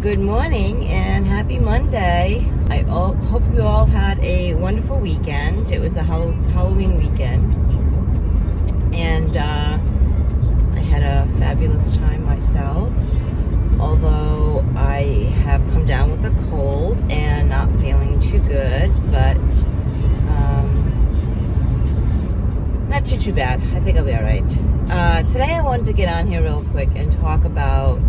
Good morning and happy Monday. Hope you all had a wonderful weekend. It was the Halloween weekend, and I had a fabulous time myself, although I have come down with a cold and not feeling too good, but not too bad. I think I'll be all right. Today I wanted to get on here real quick and talk about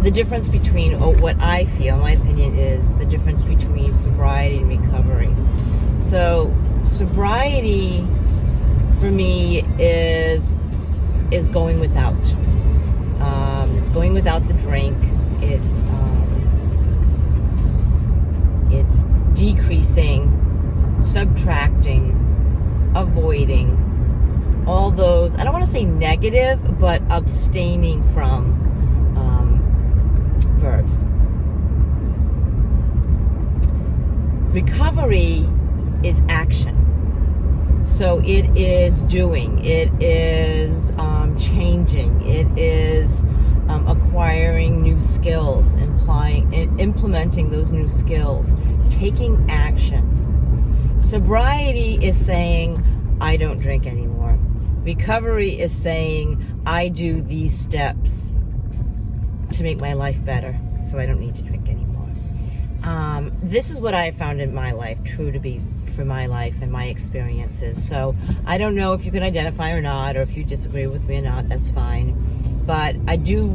the difference between, what I feel, my opinion is the difference between sobriety and recovery. So sobriety for me is going without. It's going without the drink. It's decreasing, subtracting, avoiding all those, I don't want to say negative, but abstaining from verbs. Recovery is action. So it is doing, it is changing, it is acquiring new skills, implementing those new skills, taking action. Sobriety is saying, I don't drink anymore. Recovery is saying, I do these steps to make my life better, so I don't need to drink anymore. This is what I have found in my life true to be for my life and my experiences. So I don't know if you can identify or not, or if you disagree with me or not, that's fine. But I do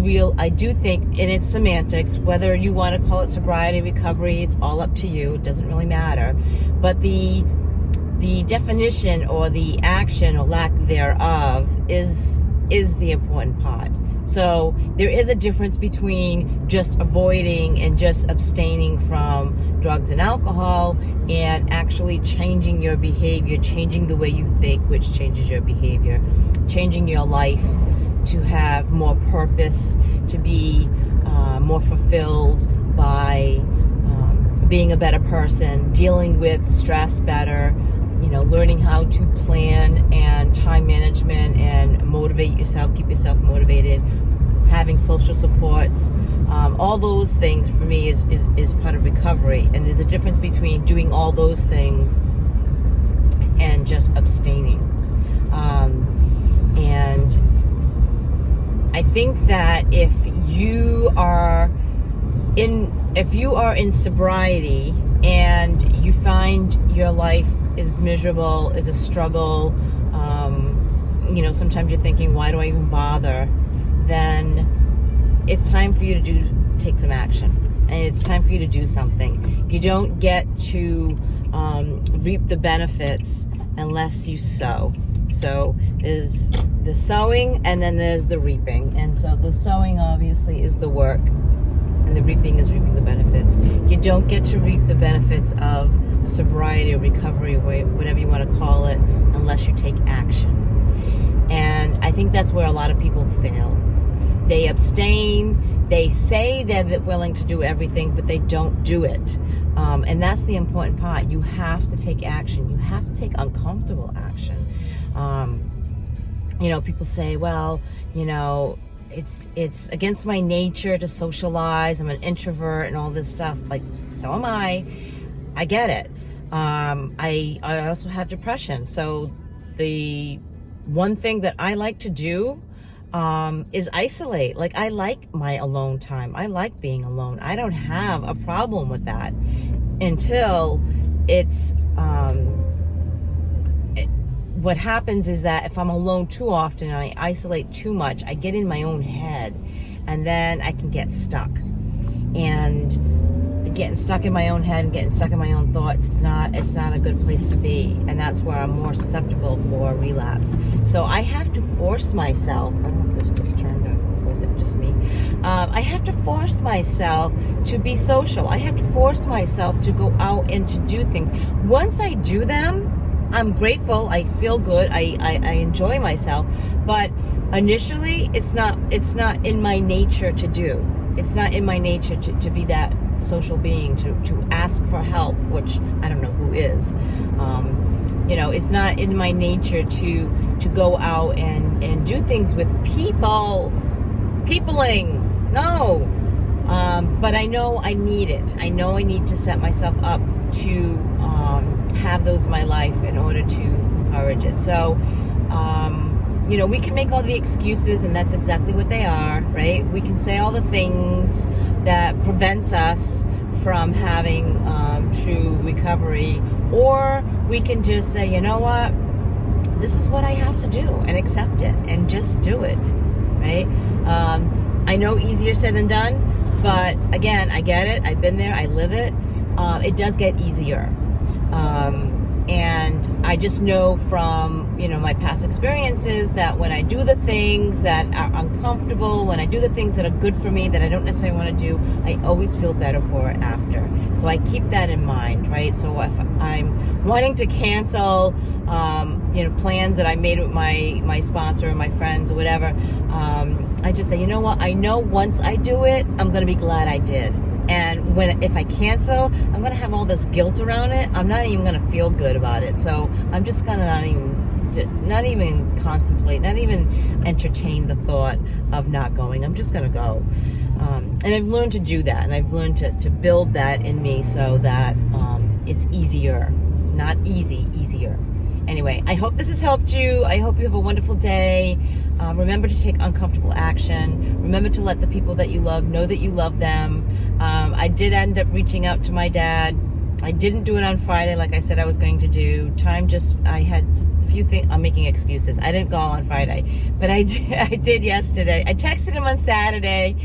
think, and it's semantics, whether you want to call it sobriety, recovery, it's all up to you. It doesn't really matter. But the definition or the action or lack thereof is the important part. So there is a difference between just avoiding and just abstaining from drugs and alcohol and actually changing your behavior, changing the way you think, which changes your behavior, changing your life to have more purpose, to be more fulfilled by being a better person, dealing with stress better, learning how to plan and time management and motivate yourself, keep yourself motivated, having social supports, all those things for me is part of recovery. And there's a difference between doing all those things and just abstaining. And I think that if you are in sobriety and you find your life is miserable, is a struggle, sometimes you're thinking, why do I even bother? Then it's time for you to take some action, and it's time for you to do something. You don't get to reap the benefits unless you sow. So there's the sowing, and then there's the reaping. And so the sowing obviously is the work, and the reaping is reaping the benefits. You don't get to reap the benefits of sobriety or recovery, whatever you want to call it, unless you take action. And I think that's where a lot of people fail. They abstain, they say they're willing to do everything, but they don't do it. And that's the important part. You have to take action. You have to take uncomfortable action. People say, well, it's against my nature to socialize. I'm an introvert and all this stuff. Like, so am I. I get it. I also have depression. So the one thing that I like to do is isolate. Like, I like my alone time. I like being alone. I don't have a problem with that until it's what happens is that if I'm alone too often and I isolate too much, I get in my own head, and then I can get stuck. And getting stuck in my own head and getting stuck in my own thoughts, it's not a good place to be. And that's where I'm more susceptible for relapse. So I have to force myself, I don't know if this just turned on, or was it just me? I have to force myself to be social. I have to force myself to go out and to do things. Once I do them, I'm grateful, I feel good, I enjoy myself, but initially it's not in my nature to do. It's not in my nature to be that social being, to ask for help, which I don't know who is. It's not in my nature to go out and do things with people peopling. No. But I know I need it. I know I need to set myself up to have those in my life in order to encourage it. So, we can make all the excuses, and that's exactly what they are, right? We can say all the things that prevents us from having true recovery, or we can just say, you know what, this is what I have to do, and accept it and just do it, right? I know easier said than done, but again, I get it. I've been there. I live it. It does get easier. And I just know from, my past experiences that when I do the things that are uncomfortable, when I do the things that are good for me, that I don't necessarily want to do, I always feel better for it after. So I keep that in mind, right? So if I'm wanting to cancel, plans that I made with my sponsor or my friends or whatever, I just say, you know what? I know once I do it, I'm going to be glad I did. And if I cancel, I'm going to have all this guilt around it. I'm not even going to feel good about it. So I'm just going to not even contemplate, not even entertain the thought of not going. I'm just going to go. And I've learned to do that. And I've learned to build that in me so that it's easier. Not easy, easier. Anyway, I hope this has helped you. I hope you have a wonderful day. Remember to take uncomfortable action. Remember to let the people that you love know that you love them. I did end up reaching out to my dad. I didn't do it on Friday like I said I was going to do. I had a few things. I'm making excuses. I didn't call on Friday, but I did yesterday. I texted him on Saturday,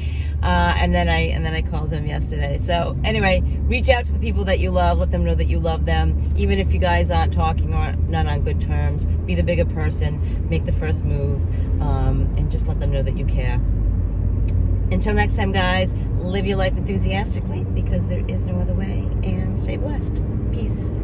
and then I called him yesterday. So anyway, reach out to the people that you love. Let them know that you love them, even if you guys aren't talking or not on good terms. Be the bigger person. Make the first move, and just let them know that you care. Until next time, guys, live your life enthusiastically because there is no other way, and stay blessed. Peace.